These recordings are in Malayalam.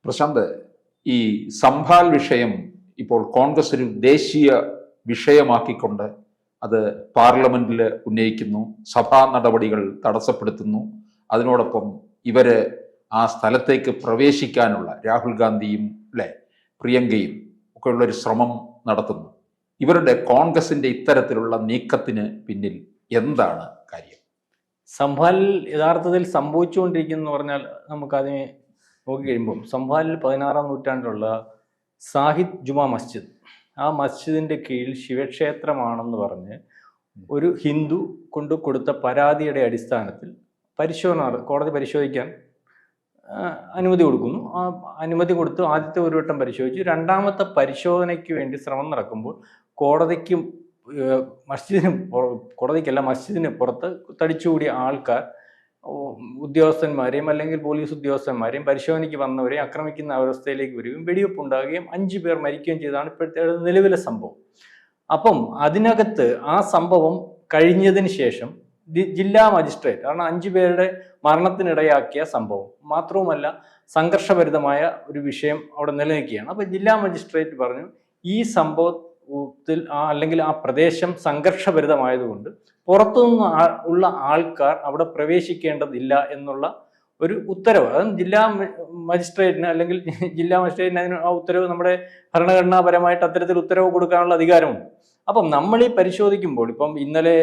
പ്രശാന്ത്, ഈ സംഭാൽ വിഷയം ഇപ്പോൾ കോൺഗ്രസ് ഒരു ദേശീയ വിഷയമാക്കിക്കൊണ്ട് അത് പാർലമെന്റിൽ ഉന്നയിക്കുന്നു, സഭാ നടപടികൾ തടസ്സപ്പെടുത്തുന്നു. അതിനോടൊപ്പം ഇവര് ആ സ്ഥലത്തേക്ക് പ്രവേശിക്കാനുള്ള രാഹുൽ ഗാന്ധിയും പ്രിയങ്കയും ഒക്കെ ഉള്ളൊരു ശ്രമം നടത്തുന്നു. ഇവരുടെ കോൺഗ്രസിന്റെ ഇത്തരത്തിലുള്ള നീക്കത്തിന് പിന്നിൽ എന്താണ് കാര്യം? സംഭാലിൽ യഥാർത്ഥത്തിൽ സംഭവിച്ചുകൊണ്ടിരിക്കുന്നു പറഞ്ഞാൽ നമുക്കതിനെ നോക്കിക്കഴിയുമ്പം സംഭാലിൽ 16-ാം നൂറ്റാണ്ടിലുള്ള സാഹിദ് ജുമാ മസ്ജിദ്, ആ മസ്ജിദിന്റെ കീഴിൽ ശിവക്ഷേത്രമാണെന്ന് പറഞ്ഞ് ഒരു ഹിന്ദു കൊടുത്ത പരാതിയുടെ അടിസ്ഥാനത്തിൽ കോടതി പരിശോധിക്കാൻ അനുമതി കൊടുക്കുന്നു. ആ അനുമതി കൊടുത്ത് ആദ്യത്തെ ഒരു വട്ടം പരിശോധിച്ചു. രണ്ടാമത്തെ പരിശോധനയ്ക്ക് വേണ്ടി ശ്രമം നടക്കുമ്പോൾ മസ്ജിദിന് പുറത്ത് തടിച്ചുകൂടിയ ആൾക്കാർ ഉദ്യോഗസ്ഥന്മാരെയും അല്ലെങ്കിൽ പോലീസ് ഉദ്യോഗസ്ഥന്മാരെയും പരിശോധനയ്ക്ക് വന്നവരെയും ആക്രമിക്കുന്ന അവസ്ഥയിലേക്ക് വരികയും വെടിവെപ്പ് ഉണ്ടാകുകയും 5 പേർ മരിക്കുകയും ചെയ്തതാണ് ഇപ്പോഴത്തെ നിലവിലെ സംഭവം. അപ്പം അതിനകത്ത് ആ സംഭവം കഴിഞ്ഞതിന് ശേഷം ജില്ലാ മജിസ്ട്രേറ്റ്, കാരണം 5 പേരുടെ മരണത്തിനിടയാക്കിയ സംഭവം മാത്രവുമല്ല സംഘർഷഭരിതമായ ഒരു വിഷയം അവിടെ നിലനിൽക്കുകയാണ്. അപ്പൊ ജില്ലാ മജിസ്ട്രേറ്റ് പറഞ്ഞു, ഈ സംഭവത്തിൽ അല്ലെങ്കിൽ ആ പ്രദേശം സംഘർഷഭരിതമായതുകൊണ്ട് പുറത്തുനിന്ന് ഉള്ള ആൾക്കാർ അവിടെ പ്രവേശിക്കേണ്ടതില്ല എന്നുള്ള ഒരു ഉത്തരവ്, അത് ജില്ലാ മജിസ്ട്രേറ്റിന് അല്ലെങ്കിൽ ജില്ലാ മജിസ്ട്രേറ്റിന് അതിന് ആ ഉത്തരവ് നമ്മുടെ ഭരണഘടനാപരമായിട്ട് അത്തരത്തിൽ ഉത്തരവ് കൊടുക്കാനുള്ള അധികാരമുണ്ട്. അപ്പം നമ്മൾ ഈ പരിശോധിക്കുമ്പോൾ ഇപ്പം ഇന്നലെ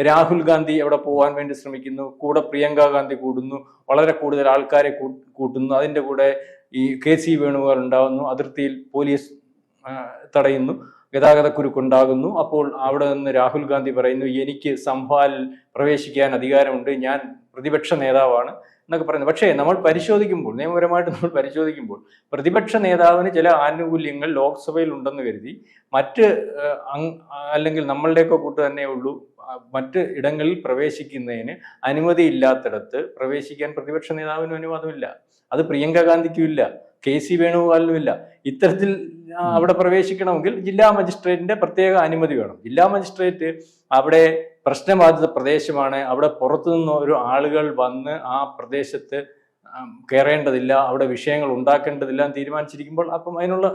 രാഹുൽ ഗാന്ധി അവിടെ പോകാൻ വേണ്ടി ശ്രമിക്കുന്നു, കൂടെ പ്രിയങ്ക ഗാന്ധി കൂടുന്നു, വളരെ കൂടുതൽ ആൾക്കാരെ കൂട്ടുന്നു, അതിൻ്റെ കൂടെ ഈ KC വേണുഗോപാൽ ഉണ്ടാകുന്നു, അതിർത്തിയിൽ പോലീസ് തടയുന്നു, ഗതാഗതക്കുരുക്കുണ്ടാകുന്നു. അപ്പോൾ അവിടെ നിന്ന് രാഹുൽ ഗാന്ധി പറയുന്നു, എനിക്ക് സംഭാലിൽ പ്രവേശിക്കാൻ അധികാരമുണ്ട്, ഞാൻ പ്രതിപക്ഷ നേതാവാണ് എന്നൊക്കെ പറയുന്നത്. പക്ഷേ നമ്മൾ പരിശോധിക്കുമ്പോൾ, നിയമപരമായിട്ട് നമ്മൾ പരിശോധിക്കുമ്പോൾ പ്രതിപക്ഷ നേതാവിന് ചില ആനുകൂല്യങ്ങൾ ലോക്സഭയിൽ ഉണ്ടെന്ന് കരുതി അല്ലെങ്കിൽ നമ്മളുടെയൊക്കെ കൂട്ട് തന്നെ ഉള്ളൂ മറ്റ് ഇടങ്ങളിൽ പ്രവേശിക്കുന്നതിന് അനുമതി ഇല്ലാത്തിടത്ത് പ്രവേശിക്കാൻ പ്രതിപക്ഷ നേതാവിനും അനുവാദമില്ല. അത് പ്രിയങ്ക ഗാന്ധിക്കും ഇല്ല, KC വേണുഗോപാലിനും ഇല്ല. ഇത്തരത്തിൽ അവിടെ പ്രവേശിക്കണമെങ്കിൽ ജില്ലാ മജിസ്ട്രേറ്റിന്റെ പ്രത്യേക അനുമതി വേണം. ജില്ലാ മജിസ്ട്രേറ്റ് അവിടെ പ്രശ്നബാധിത പ്രദേശമാണ്, അവിടെ പുറത്തുനിന്ന് ഒരു ആളുകൾ വന്ന് ആ പ്രദേശത്ത് കയറേണ്ടതില്ല, അവിടെ വിഷയങ്ങൾ ഉണ്ടാക്കേണ്ടതില്ല എന്ന് തീരുമാനിച്ചിരിക്കുമ്പോൾ അപ്പം അതിനുള്ള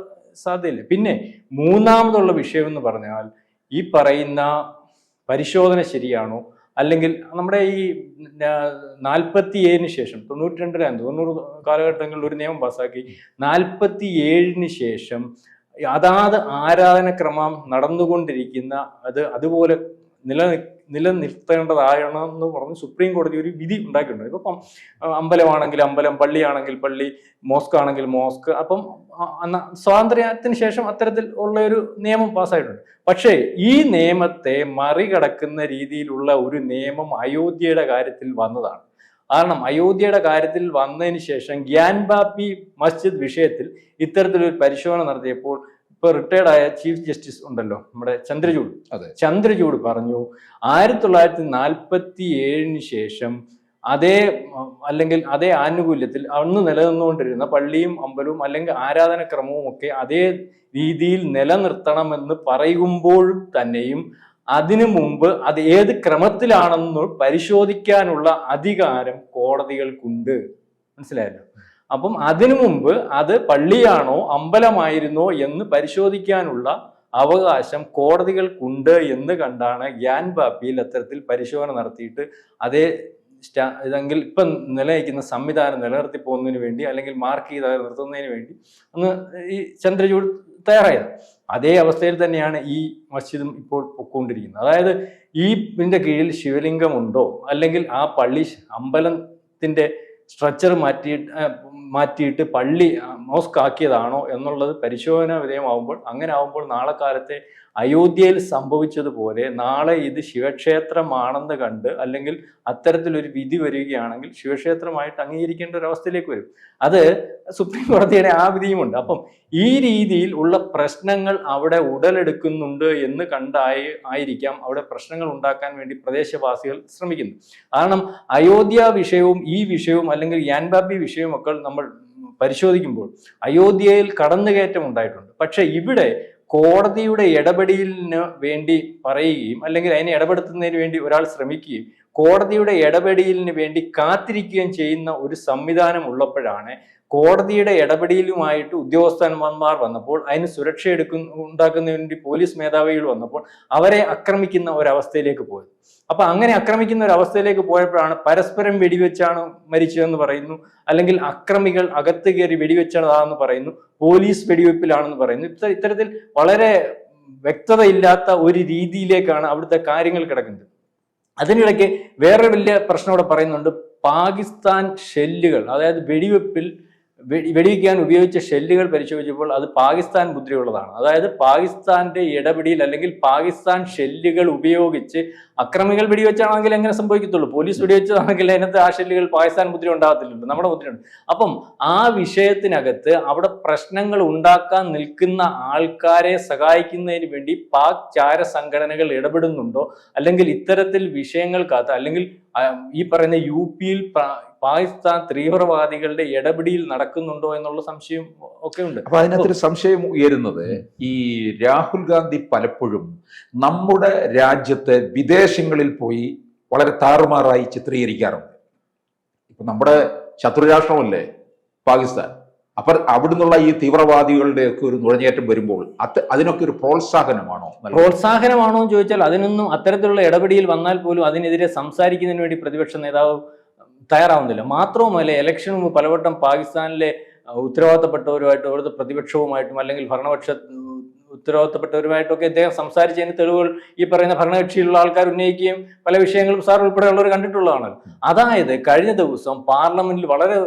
സാധ്യതയില്ല. പിന്നെ മൂന്നാമതുള്ള വിഷയം എന്ന് പറഞ്ഞാൽ ഈ പറയുന്ന പരിശോധന ശരിയാണോ, അല്ലെങ്കിൽ നമ്മുടെ ഈ 47-ന് ശേഷം 92 കാലഘട്ടങ്ങളിൽ ഒരു നിയമം പാസ്സാക്കി 47-ന് ശേഷം അതാത് ആരാധനക്രമം നടന്നുകൊണ്ടിരിക്കുന്ന അതുപോലെ നിലനിർത്തേണ്ടതാണെന്ന് പറഞ്ഞ് സുപ്രീം കോടതി ഒരു വിധി ഉണ്ടാക്കിയിട്ടുണ്ട്. ഇപ്പം അമ്പലമാണെങ്കിൽ അമ്പലം, പള്ളിയാണെങ്കിൽ പള്ളി, മോസ്ക് ആണെങ്കിൽ മോസ്ക്. അപ്പം സ്വാതന്ത്ര്യത്തിന് ശേഷം അത്തരത്തിൽ ഉള്ള ഒരു നിയമം പാസ്സായിട്ടുണ്ട്. പക്ഷേ ഈ നിയമത്തെ മറികടക്കുന്ന രീതിയിലുള്ള ഒരു നിയമം അയോധ്യയുടെ കാര്യത്തിൽ വന്നതാണ്. കാരണം അയോധ്യയുടെ കാര്യത്തിൽ വന്നതിന് ശേഷം ഗ്യാൻബാപ്പി മസ്ജിദ് വിഷയത്തിൽ ഇത്തരത്തിലൊരു പരിശോധന നടത്തിയപ്പോൾ ഇപ്പൊ റിട്ടയർഡായ ചീഫ് ജസ്റ്റിസ് ഉണ്ടല്ലോ നമ്മുടെ ചന്ദ്രചൂഡ് പറഞ്ഞു, 1947-ന് ശേഷം അതേ ആനുകൂല്യത്തിൽ അന്ന് നിലനിന്നുകൊണ്ടിരുന്ന പള്ളിയും അമ്പലവും അല്ലെങ്കിൽ ആരാധനക്രമവും ഒക്കെ അതേ രീതിയിൽ നിലനിർത്തണമെന്ന് പറയുമ്പോൾ തന്നെയും അതിനു മുമ്പ് അത് ഏത് ക്രമത്തിലാണെന്ന് പരിശോധിക്കാനുള്ള അധികാരം കോടതികൾക്കുണ്ട്. മനസ്സിലായല്ലോ? അപ്പം അതിനു മുമ്പ് അത് പള്ളിയാണോ അമ്പലമായിരുന്നോ എന്ന് പരിശോധിക്കാനുള്ള അവകാശം കോടതികൾക്കുണ്ട് എന്ന് കണ്ടാണ് ഗ്യാൻബാപ്പിയിൽ അത്തരത്തിൽ പരിശോധന നടത്തിയിട്ട് ഇതെങ്കിൽ ഇപ്പം നിലനിൽക്കുന്ന സംവിധാനം നിലനിർത്തി പോകുന്നതിന് വേണ്ടി അല്ലെങ്കിൽ മാർക്ക് ചെയ്ത് നിർത്തുന്നതിന് വേണ്ടി ഒന്ന് ഈ ചന്ദ്രചൂഡ് തയ്യാറായത്. അതേ അവസ്ഥയിൽ തന്നെയാണ് ഈ മസ്ജിദും ഇപ്പോൾ പൊക്കോണ്ടിരിക്കുന്നത്. അതായത് ഇതിന്റെ കീഴിൽ ശിവലിംഗമുണ്ടോ, അല്ലെങ്കിൽ ആ പള്ളി അമ്പലത്തിന്റെ സ്ട്രക്ചർ മാറ്റിയിട്ട് പള്ളി മോസ്ക് ആക്കിയതാണോ എന്നുള്ളത് പരിശോധന വിധേയമാവുമ്പോൾ, അങ്ങനെ ആവുമ്പോൾ നാളെ കാലത്തെ അയോധ്യയിൽ സംഭവിച്ചതുപോലെ നാളെ ഇത് ശിവക്ഷേത്രമാണെന്ന് കണ്ട് അല്ലെങ്കിൽ അത്തരത്തിലൊരു വിധി വരികയാണെങ്കിൽ ശിവക്ഷേത്രമായിട്ട് അംഗീകരിക്കേണ്ട ഒരു അവസ്ഥയിലേക്ക് വരും. അത് സുപ്രീം കോടതിയുടെ ആ വിധിയുമുണ്ട്. അപ്പം ഈ രീതിയിൽ ഉള്ള പ്രശ്നങ്ങൾ അവിടെ ഉടലെടുക്കുന്നുണ്ട് എന്ന് ആയിരിക്കാം അവിടെ പ്രശ്നങ്ങൾ ഉണ്ടാക്കാൻ വേണ്ടി പ്രദേശവാസികൾ ശ്രമിക്കുന്നു. കാരണം അയോധ്യ വിഷയവും ഈ വിഷയവും അല്ലെങ്കിൽ ഗ്യാൻബാപ്പി വിഷയവും ഒക്കെ നമ്മൾ പരിശോധിക്കുമ്പോൾ അയോധ്യയിൽ കടന്നുകയറ്റം ഉണ്ടായിട്ടുണ്ട്. പക്ഷെ ഇവിടെ കോടതിയുടെ ഇടപെടലിന് വേണ്ടി പറയുകയും അല്ലെങ്കിൽ അതിനെ ഇടപെടുത്തുന്നതിന് വേണ്ടി ഒരാൾ ശ്രമിക്കുകയും കോടതിയുടെ ഇടപെടലിന് വേണ്ടി കാത്തിരിക്കുകയും ചെയ്യുന്ന ഒരു സംവിധാനം ഉള്ളപ്പോഴാണ് കോടതിയുടെ ഇടപെടലുമായിട്ട് ഉദ്യോഗസ്ഥന്മാർ വന്നപ്പോൾ അതിന് സുരക്ഷ ഉണ്ടാക്കുന്നതിന് വേണ്ടി പോലീസ് മേധാവികൾ വന്നപ്പോൾ അവരെ ആക്രമിക്കുന്ന ഒരവസ്ഥയിലേക്ക് പോയത്. അപ്പൊ അങ്ങനെ ആക്രമിക്കുന്ന ഒരു അവസ്ഥയിലേക്ക് പോയപ്പോഴാണ് പരസ്പരം വെടിവെച്ചാണ് മരിച്ചതെന്ന് പറയുന്നു, അല്ലെങ്കിൽ അക്രമികൾ അകത്ത് കയറി വെടിവെച്ചതാണെന്ന് പറയുന്നു, പോലീസ് വെടിവെപ്പിലാണെന്ന് പറയുന്നു. ഇത്തരത്തിൽ വളരെ വ്യക്തതയില്ലാത്ത ഒരു രീതിയിലേക്കാണ് അവിടുത്തെ കാര്യങ്ങൾ കിടക്കുന്നത്. അതിനിടയ്ക്ക് വേറെ വലിയ പ്രശ്നം ഇവിടെ പറയുന്നുണ്ട്. പാകിസ്ഥാൻ ഷെല്ലുകൾ, അതായത് വെടിവെക്കാൻ ഉപയോഗിച്ച ഷെല്ലുകൾ പരിശോധിച്ചപ്പോൾ അത് പാകിസ്ഥാൻ മുദ്രയുള്ളതാണ്. അതായത് പാകിസ്ഥാന്റെ ഇടപെടൽ അല്ലെങ്കിൽ പാകിസ്ഥാൻ ഷെല്ലുകൾ ഉപയോഗിച്ച് അക്രമികൾ വെടിവെച്ചാണെങ്കിൽ എങ്ങനെ സംഭവിക്കത്തുള്ളൂ? പോലീസ് വെടിവെച്ചതാണെങ്കിൽ അതിനകത്ത് ആ ഷെല്ലുകൾ പാകിസ്ഥാൻ മുദ്ര ഉണ്ടാകത്തില്ലല്ലോ, നമ്മുടെ മുദ്രയുണ്ട്. അപ്പം ആ വിഷയത്തിനകത്ത് അവിടെ പ്രശ്നങ്ങൾ ഉണ്ടാക്കാൻ നിൽക്കുന്ന ആൾക്കാരെ സഹായിക്കുന്നതിന് വേണ്ടി പാക് ചാര സംഘടനകൾ ഇടപെടുന്നുണ്ടോ, അല്ലെങ്കിൽ ഇത്തരത്തിൽ വിഷയങ്ങൾക്കകത്ത്, അല്ലെങ്കിൽ ഈ പറയുന്ന UP-യിൽ പാകിസ്ഥാൻ തീവ്രവാദികളുടെ ഇടപെടൽ നടക്കുന്നുണ്ടോ എന്നുള്ള സംശയം ഒക്കെ ഉണ്ട്. അപ്പൊ അതിനകത്തൊരു സംശയം ഉയരുന്നത്, ഈ രാഹുൽ ഗാന്ധി പലപ്പോഴും നമ്മുടെ രാജ്യത്തെ വിദേശങ്ങളിൽ പോയി വളരെ താറുമാറായി ചിത്രീകരിക്കാറുണ്ട്. ഇപ്പൊ നമ്മുടെ ശത്രുരാഷ്ട്രമല്ലേ പാകിസ്ഥാൻ. അപ്പൊ അവിടുന്നുള്ള ഈ തീവ്രവാദികളുടെ ഒക്കെ ഒരു നുഴഞ്ഞേറ്റം വരുമ്പോൾ അതിനൊക്കെ ഒരു പ്രോത്സാഹനമാണോ എന്ന് ചോദിച്ചാൽ അതിനൊന്നും അത്തരത്തിലുള്ള ഇടപെടൽ വന്നാൽ പോലും അതിനെതിരെ സംസാരിക്കുന്നതിന് വേണ്ടി പ്രതിപക്ഷ നേതാവ് തയ്യാറാവുന്നില്ല. മാത്രവുമല്ല, ഇലക്ഷന് മുമ്പ് പലവട്ടം പാകിസ്ഥാനിലെ ഉത്തരവാദിത്തപ്പെട്ടവരുമായിട്ടും അവിടുത്തെ പ്രതിപക്ഷവുമായിട്ടും അല്ലെങ്കിൽ ഭരണപക്ഷ ഉത്തരവാദിത്തപ്പെട്ടവരുമായിട്ടൊക്കെ ഇദ്ദേഹം സംസാരിച്ചതിന് തെളിവുകൾ ഈ പറയുന്ന ഭരണകക്ഷിയിലുള്ള ആൾക്കാർ ഉന്നയിക്കുകയും പല വിഷയങ്ങളും സാർ ഉൾപ്പെടെയുള്ളവർ കണ്ടിട്ടുള്ളതാണ്. അതായത് കഴിഞ്ഞ ദിവസം പാർലമെന്റിൽ വളരെ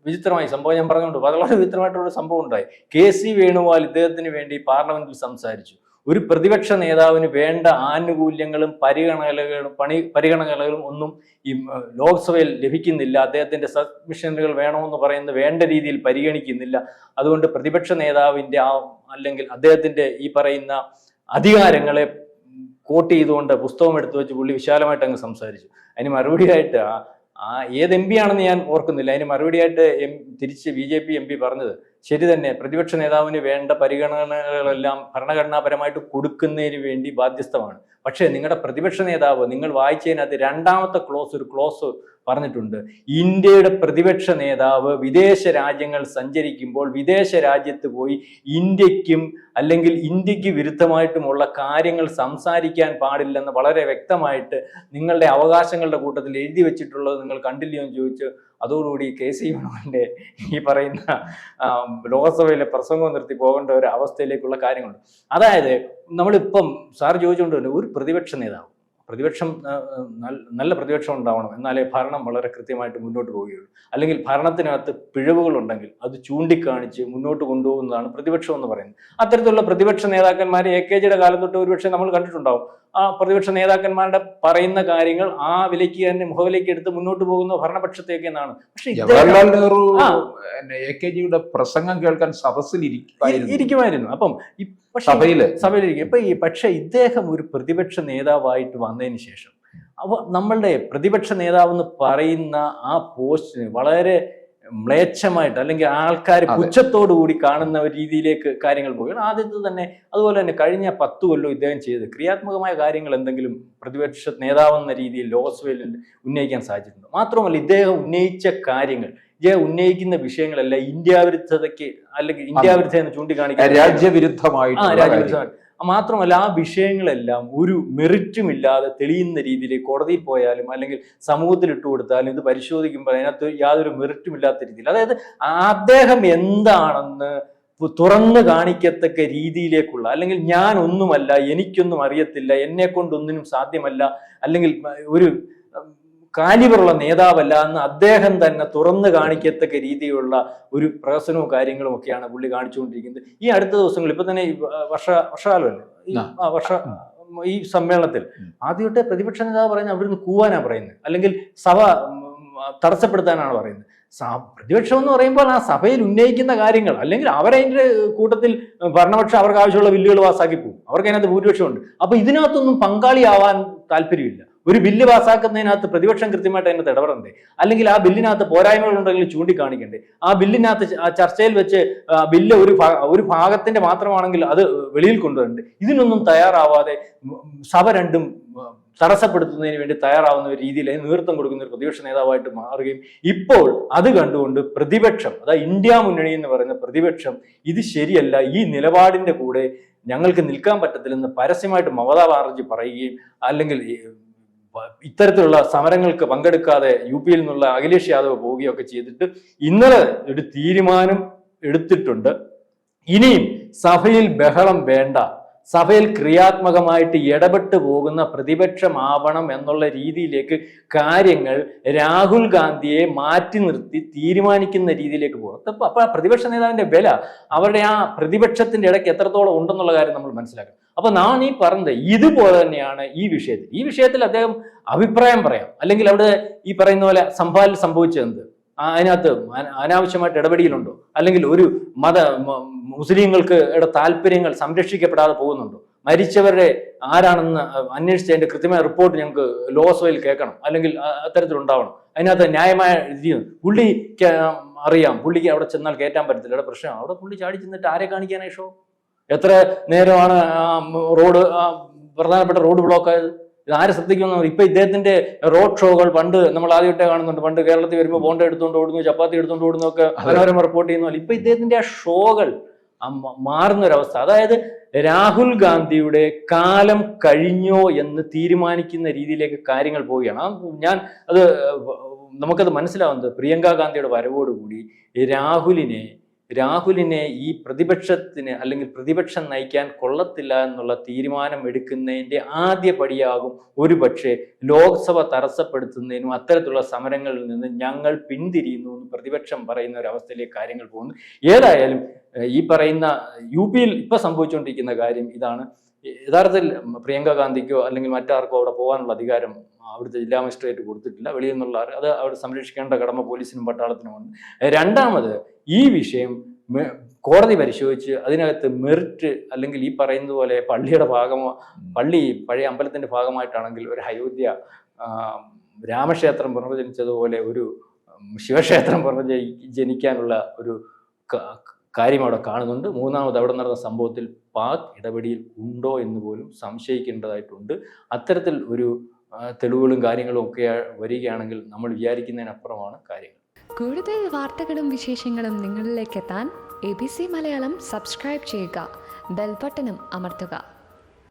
വിചിത്രമായി സംഭവം ഞാൻ പറഞ്ഞുകൊണ്ട് വളരെ വിചിത്രമായിട്ടുള്ള സംഭവം ഉണ്ടായി. KC വേണുഗോപാൽ ഇദ്ദേഹത്തിന് വേണ്ടി പാർലമെന്റിൽ സംസാരിച്ചു. ഒരു പ്രതിപക്ഷ നേതാവിന് വേണ്ട ആനുകൂല്യങ്ങളും പരിഗണനകളും ഒന്നും ഈ ലോക്സഭയിൽ ലഭിക്കുന്നില്ല. അദ്ദേഹത്തിന്റെ സബ്മിഷനുകൾ വേണമെന്ന് പറയുന്നത് വേണ്ട രീതിയിൽ പരിഗണിക്കുന്നില്ല. അതുകൊണ്ട് പ്രതിപക്ഷ നേതാവിന്റെ അല്ലെങ്കിൽ അദ്ദേഹത്തിന്റെ ഈ പറയുന്ന അധികാരങ്ങളെ കോട്ട് ചെയ്തുകൊണ്ട് പുസ്തകം എടുത്തു വെച്ച് പുള്ളി വിശാലമായിട്ട് അങ്ങ് സംസാരിച്ചു. അതിന് മറുപടിയായിട്ട് ഏത് MP ആണെന്ന് ഞാൻ ഓർക്കുന്നില്ല, അതിന് മറുപടിയായിട്ട് തിരിച്ച് BJP MP പറഞ്ഞത് ശരി തന്നെ, പ്രതിപക്ഷ നേതാവിന് വേണ്ട പരിഗണനകളെല്ലാം ഭരണഘടനാപരമായിട്ട് കൊടുക്കുന്നതിന് വേണ്ടി ബാധ്യസ്ഥമാണ്. പക്ഷേ നിങ്ങളുടെ പ്രതിപക്ഷ നേതാവ്, നിങ്ങൾ വായിച്ചതിനകത്ത് രണ്ടാമത്തെ ഒരു ക്ലോസ് പറഞ്ഞിട്ടുണ്ട്. ഇന്ത്യയുടെ പ്രതിപക്ഷ നേതാവ് വിദേശ രാജ്യങ്ങൾ സഞ്ചരിക്കുമ്പോൾ വിദേശ രാജ്യത്ത് പോയി ഇന്ത്യക്കും അല്ലെങ്കിൽ ഇന്ത്യക്ക് വിരുദ്ധമായിട്ടുമുള്ള കാര്യങ്ങൾ സംസാരിക്കാൻ പാടില്ലെന്ന് വളരെ വ്യക്തമായിട്ട് നിങ്ങളുടെ അവകാശങ്ങളുടെ കൂട്ടത്തിൽ എഴുതി വെച്ചിട്ടുള്ളത് നിങ്ങൾ കണ്ടില്ലയോ എന്ന് ചോദിച്ച് അതോടുകൂടി KC വേണുഗോപാലിന്റെ ഈ പറയുന്ന ലോകസഭയിലെ പ്രസംഗം നിർത്തി പോകേണ്ട ഒരു അവസ്ഥയിലേക്കുള്ള കാര്യങ്ങളുണ്ട്. അതായത് നമ്മളിപ്പം സാർ ചോദിച്ചുകൊണ്ട് ഒരു പ്രതിപക്ഷ നേതാവ്, പ്രതിപക്ഷം നല്ല പ്രതിപക്ഷം ഉണ്ടാവണം, എന്നാലേ ഭരണം വളരെ കൃത്യമായിട്ട് മുന്നോട്ട് പോവുകയുള്ളൂ. അല്ലെങ്കിൽ ഭരണത്തിനകത്ത് പിഴവുകളുണ്ടെങ്കിൽ അത് ചൂണ്ടിക്കാണിച്ച് മുന്നോട്ട് കൊണ്ടുപോകുന്നതാണ് പ്രതിപക്ഷം എന്ന് പറയുന്നത്. അത്തരത്തിലുള്ള പ്രതിപക്ഷ നേതാക്കന്മാരെ AKജിയുടെ കാലം തൊട്ട് ഒരുപക്ഷെ നമ്മൾ കണ്ടിട്ടുണ്ടാവും. ആ പ്രതിപക്ഷ നേതാക്കന്മാരുടെ പറയുന്ന കാര്യങ്ങൾ ആ വിലയ്ക്ക് തന്നെ മുഖവിലേക്ക് എടുത്ത് മുന്നോട്ട് പോകുന്ന ഭരണപക്ഷത്തേക്ക് എന്നാണ്. പക്ഷെ ജവഹർലാൽ നെഹ്റു AKജിയുടെ പ്രസംഗം കേൾക്കാൻ സദസ്സിൽ ഇരിക്കുമായിരുന്നു. അപ്പം സഭയിലിരിക്കും. പക്ഷെ ഇദ്ദേഹം ഒരു പ്രതിപക്ഷ നേതാവായിട്ട് വന്നതിന് ശേഷം നമ്മളുടെ പ്രതിപക്ഷ നേതാവ് എന്ന് പറയുന്ന ആ പോസ്റ്റിന് വളരെ മ്ലേച്ഛമായിട്ട് അല്ലെങ്കിൽ ആൾക്കാർ പുച്ഛത്തോടു കൂടി കാണുന്ന ഒരു രീതിയിലേക്ക് കാര്യങ്ങൾ പോവുകയാണ്. ആദ്യത്തെ തന്നെ അതുപോലെ തന്നെ കഴിഞ്ഞ 10 കൊല്ലം ഇദ്ദേഹം ചെയ്ത് ക്രിയാത്മകമായ കാര്യങ്ങൾ എന്തെങ്കിലും പ്രതിപക്ഷ നേതാവെന്ന രീതിയിൽ ലോക്സഭയിൽ ഉന്നയിക്കാൻ സാധിച്ചിട്ടുണ്ട്. മാത്രമല്ല, ഇദ്ദേഹം ഉന്നയിച്ച കാര്യങ്ങൾ, ഇദ്ദേഹം ഉന്നയിക്കുന്ന വിഷയങ്ങളെല്ലാം ഇന്ത്യാവിരുദ്ധതയ്ക്ക് അല്ലെങ്കിൽ ഇന്ത്യാവിരുദ്ധ എന്ന് ചൂണ്ടിക്കാണിക്കാൻ രാജ്യവിരുദ്ധമായിട്ട്. മാത്രമല്ല, ആ വിഷയങ്ങളെല്ലാം ഒരു മെറിറ്റുമില്ലാതെ തെളിയുന്ന രീതിയിൽ കോടതിയിൽ പോയാലും അല്ലെങ്കിൽ സമൂഹത്തിൽ ഇട്ടുകൊടുത്താലും ഇത് പരിശോധിക്കുമ്പോൾ അതിനകത്ത് യാതൊരു മെറിറ്റുമില്ലാത്ത രീതിയിൽ, അതായത് അദ്ദേഹം എന്താണെന്ന് തുറന്നു കാണിക്കത്തക്ക രീതിയിലേക്കുള്ള, അല്ലെങ്കിൽ ഞാൻ ഒന്നുമല്ല, എനിക്കൊന്നും അറിയത്തില്ല, എന്നെ കൊണ്ടൊന്നിനും സാധ്യമല്ല, അല്ലെങ്കിൽ ഒരു കാലിബറുള്ള നേതാവല്ല എന്ന് അദ്ദേഹം തന്നെ തുറന്നു കാണിക്കത്തക്ക രീതിയിലുള്ള ഒരു പ്രഹസനവും കാര്യങ്ങളും ഒക്കെയാണ് പുള്ളി കാണിച്ചുകൊണ്ടിരിക്കുന്നത്. ഈ അടുത്ത ദിവസങ്ങളിൽ ഇപ്പൊ തന്നെ വർഷകാലമല്ലേ, ഈ സമ്മേളനത്തിൽ ആദ്യമായിട്ട് പ്രതിപക്ഷ നേതാവ് പറയുന്നത് അവിടുന്ന് കൂവാനാണ് പറയുന്നത്, അല്ലെങ്കിൽ സഭ തടസ്സപ്പെടുത്താനാണ് പറയുന്നത്. പ്രതിപക്ഷം എന്ന് പറയുമ്പോൾ ആ സഭയിൽ ഉന്നയിക്കുന്ന കാര്യങ്ങൾ, അല്ലെങ്കിൽ അവരതിൻ്റെ കൂട്ടത്തിൽ ഭരണപക്ഷം അവർക്ക് ആവശ്യമുള്ള ബില്ലുകൾ പാസ്സാക്കി പോകും, അവർക്ക് അതിനകത്ത് ഭൂരിപക്ഷമുണ്ട്. അപ്പൊ ഇതിനകത്തൊന്നും പങ്കാളിയാവാൻ താല്പര്യമില്ല. ഒരു ബില്ല് പാസ്സാക്കുന്നതിനകത്ത് പ്രതിപക്ഷം കൃത്യമായിട്ട് അതിനകത്ത് ഇടപെടണ്ടേ, അല്ലെങ്കിൽ ആ ബില്ലിനകത്ത് പോരായ്മകളുണ്ടെങ്കിൽ ചൂണ്ടിക്കാണിക്കണ്ടേ, ആ ബില്ലിനകത്ത് ചർച്ചയിൽ വെച്ച് ബില്ല് ഒരു ഭാഗത്തിന്റെ മാത്രമാണെങ്കിൽ അത് വെളിയിൽ കൊണ്ടുവരണ്ടേ. ഇതിനൊന്നും തയ്യാറാവാതെ സഭ രണ്ടും തടസ്സപ്പെടുത്തുന്നതിന് വേണ്ടി തയ്യാറാവുന്ന ഒരു രീതിയിൽ നേതൃത്വം കൊടുക്കുന്ന ഒരു പ്രതിപക്ഷ നേതാവായിട്ട് മാറുകയും ഇപ്പോൾ അത് കണ്ടുകൊണ്ട് പ്രതിപക്ഷം, അതായത് ഇന്ത്യ മുന്നണി എന്ന് പറയുന്ന പ്രതിപക്ഷം ഇത് ശരിയല്ല, ഈ നിലപാടിന്റെ കൂടെ ഞങ്ങൾക്ക് നിൽക്കാൻ പറ്റത്തില്ലെന്ന് പരസ്യമായിട്ട് മമതാ ബാനർജി പറയുകയും അല്ലെങ്കിൽ ഇത്തരത്തിലുള്ള സമരങ്ങൾക്ക് പങ്കെടുക്കാതെ യു പിയിൽ നിന്നുള്ള അഖിലേഷ് യാദവ് പോവുകയൊക്കെ ചെയ്തിട്ട് ഇന്നലെ ഒരു തീരുമാനം എടുത്തിട്ടുണ്ട്. ഇനിയും സഭയിൽ ബഹളം വേണ്ട, സഭയിൽ ക്രിയാത്മകമായിട്ട് ഇടപെട്ടു പോകുന്ന പ്രതിപക്ഷമാവണം എന്നുള്ള രീതിയിലേക്ക് കാര്യങ്ങൾ രാഹുൽ ഗാന്ധിയെ മാറ്റി നിർത്തി തീരുമാനിക്കുന്ന രീതിയിലേക്ക് പോകും. അപ്പൊ ആ പ്രതിപക്ഷ നേതാവിന്റെ വില അവരുടെ ആ പ്രതിപക്ഷത്തിന്റെ ഇടയ്ക്ക് എത്രത്തോളം ഉണ്ടെന്നുള്ള കാര്യം നമ്മൾ മനസ്സിലാക്കണം. അപ്പൊ നാം ഈ പറഞ്ഞത് ഇതുപോലെ തന്നെയാണ് ഈ വിഷയത്തിൽ അദ്ദേഹം അഭിപ്രായം പറയാം, അല്ലെങ്കിൽ അവിടെ ഈ പറയുന്ന പോലെ സംഭവത്തിൽ സംഭവിച്ചത് അതിനകത്ത് അനാവശ്യമായിട്ട് ഇടപെടലുണ്ടോ, അല്ലെങ്കിൽ ഒരു മുസ്ലിങ്ങൾക്ക് താല്പര്യങ്ങൾ സംരക്ഷിക്കപ്പെടാതെ പോകുന്നുണ്ടോ, മരിച്ചവരുടെ ആരാണെന്ന് അന്വേഷിച്ച് അതിന്റെ കൃത്യമായ റിപ്പോർട്ട് ഞങ്ങൾക്ക് ലോക്സഭയിൽ കേൾക്കണം, അല്ലെങ്കിൽ അത്തരത്തിലുണ്ടാവണം. അതിനകത്ത് ന്യായമായ രീതി പുള്ളിക്ക് അറിയാം, പുള്ളിക്ക് അവിടെ ചെന്നാൽ കയറ്റാൻ പറ്റത്തില്ല, അവിടെ പ്രശ്നം, അവിടെ പുള്ളി ചാടി ചെന്നിട്ട് ആരെ കാണിക്കാനായി ഷോ? എത്ര നേരമാണ് റോഡ് പ്രധാനപ്പെട്ട റോഡ് ബ്ലോക്ക് ആയത്? ഇത് ആരെ ശ്രദ്ധിക്കുന്നു? ഇപ്പൊ ഇദ്ദേഹത്തിന്റെ റോഡ് ഷോകൾ പണ്ട് നമ്മൾ ആദ്യമായിട്ടേ കാണുന്നുണ്ട്. പണ്ട് കേരളത്തിൽ വരുമ്പോൾ ബോണ്ട എടുത്തുകൊണ്ട് ഓടുന്നു, ചപ്പാത്തി എടുത്തുകൊണ്ട് ഓടുന്നു ഒക്കെ മനോരമ റിപ്പോർട്ട് ചെയ്യുന്നു. ഇപ്പൊ ഇദ്ദേഹത്തിന്റെ ആ ഷോകൾ മാറുന്ന ഒരവസ്ഥ, അതായത് രാഹുൽ ഗാന്ധിയുടെ കാലം കഴിഞ്ഞോ എന്ന് തീരുമാനിക്കുന്ന രീതിയിലേക്ക് കാര്യങ്ങൾ പോവുകയാണ്. നമുക്കത് മനസ്സിലാവുന്നത് പ്രിയങ്ക ഗാന്ധിയുടെ വരവോടുകൂടി രാഹുലിനെ ഈ പ്രതിപക്ഷത്തിന് അല്ലെങ്കിൽ പ്രതിപക്ഷം നയിക്കാൻ കൊള്ളത്തില്ല എന്നുള്ള തീരുമാനം എടുക്കുന്നതിന്റെ ആദ്യ പടിയാകും ഒരുപക്ഷെ ലോക്സഭ തടസ്സപ്പെടുത്തുന്നതിനും അത്തരത്തിലുള്ള സമരങ്ങളിൽ നിന്ന് ഞങ്ങൾ പിന്തിരിയുന്നു എന്ന് പ്രതിപക്ഷം പറയുന്ന ഒരു അവസ്ഥയിലേക്ക് കാര്യങ്ങൾ പോകുന്നു. ഏതായാലും ഈ പറയുന്ന യു പിയിൽ ഇപ്പൊ സംഭവിച്ചുകൊണ്ടിരിക്കുന്ന കാര്യം ഇതാണ്. യഥാർത്ഥത്തിൽ പ്രിയങ്ക ഗാന്ധിക്കോ അല്ലെങ്കിൽ മറ്റാർക്കോ അവിടെ പോകാനുള്ള അധികാരം അവിടുത്തെ ജില്ലാ മജിസ്ട്രേറ്റ് കൊടുത്തിട്ടില്ല. വെളിയിൽ നിന്നുള്ള അത് അവിടെ സംരക്ഷിക്കേണ്ട കടമ പോലീസിനും പട്ടാളത്തിനുമുണ്ട്. രണ്ടാമത് ഈ വിഷയം കോടതി പരിശോധിച്ച് അതിനകത്ത് മെറിറ്റ് അല്ലെങ്കിൽ ഈ പറയുന്നത് പോലെ പള്ളി പഴയ അമ്പലത്തിന്റെ ഭാഗമായിട്ടാണെങ്കിൽ ഒരു അയോധ്യ രാമക്ഷേത്രം പുനർജനിച്ചതുപോലെ ഒരു ശിവക്ഷേത്രം പുനർജനിക്കാനുള്ള ഒരു കാര്യം അവിടെ കാണുന്നുണ്ട്. മൂന്നാമത് അവിടെ നടന്ന സംഭവത്തിൽ പാക് ഇടപെടിയിൽ ഉണ്ടോ എന്ന് പോലും സംശയിക്കേണ്ടതായിട്ടുണ്ട്. അത്തരത്തിൽ ഒരു തെളിവുകളും കാര്യങ്ങളും ഒക്കെ വരികയാണെങ്കിൽ നമ്മൾ വിചാരിക്കുന്നതിനപ്പുറമാണ് കാര്യങ്ങൾ. കൂടുതൽ വാർത്തകളും വിശേഷങ്ങളും നിങ്ങളിലേക്ക് എത്താൻ ABC മലയാളം സബ്സ്ക്രൈബ് ചെയ്യുക, ബെൽ ബട്ടണും അമർത്തുക.